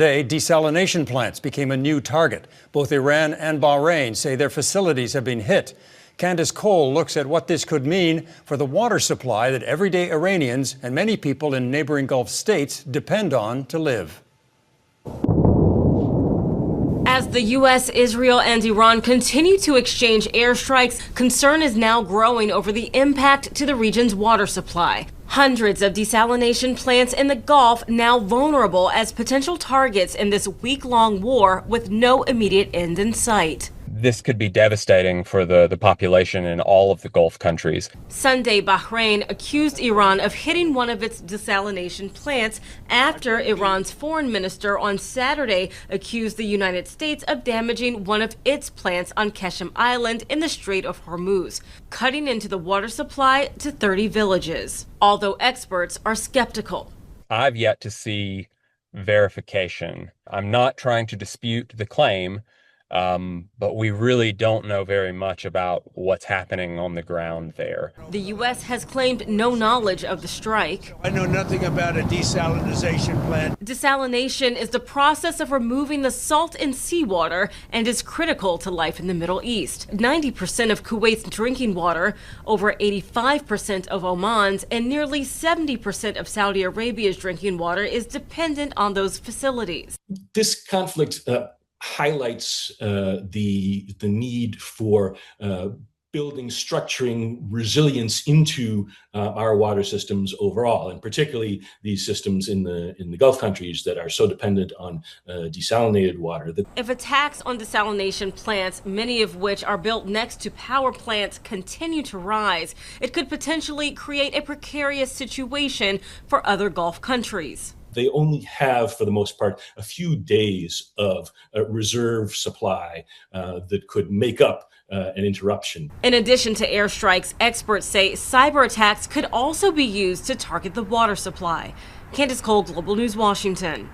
Today, desalination plants became a new target. Both Iran and Bahrain say their facilities have been hit. Candace Cole looks at what this could mean for the water supply that everyday Iranians and many people in neighboring Gulf states depend on to live. As the U.S., Israel, and Iran continue to exchange airstrikes, concern is now growing over the impact to the region's water supply. Hundreds of desalination plants in the Gulf now vulnerable as potential targets in this week-long war with no immediate end in sight. This could be devastating for the population in all of the Gulf countries. Sunday, Bahrain accused Iran of hitting one of its desalination plants after Iran's foreign minister on Saturday accused the United States of damaging one of its plants on Qeshm Island in the Strait of Hormuz, cutting into the water supply to 30 villages. Although experts are skeptical. I've yet to see verification. I'm not trying to dispute the claim, but we really don't know very much about what's happening on the ground there. The U.S. has claimed no knowledge of the strike. I know nothing about a desalination plant. Desalination is the process of removing the salt in seawater and is critical to life in the Middle East. 90% of Kuwait's drinking water, over 85% of Oman's, and nearly 70% of Saudi Arabia's drinking water is dependent on those facilities. This conflict highlights the need for building, structuring resilience into our water systems overall, and particularly these systems in the Gulf countries that are so dependent on desalinated water. If attacks on desalination plants, many of which are built next to power plants, continue to rise, it could potentially create a precarious situation for other Gulf countries. They only have, for the most part, a few days of reserve supply that could make up an interruption. In addition to airstrikes, experts say cyber attacks could also be used to target the water supply. Candace Cole, Global News, Washington.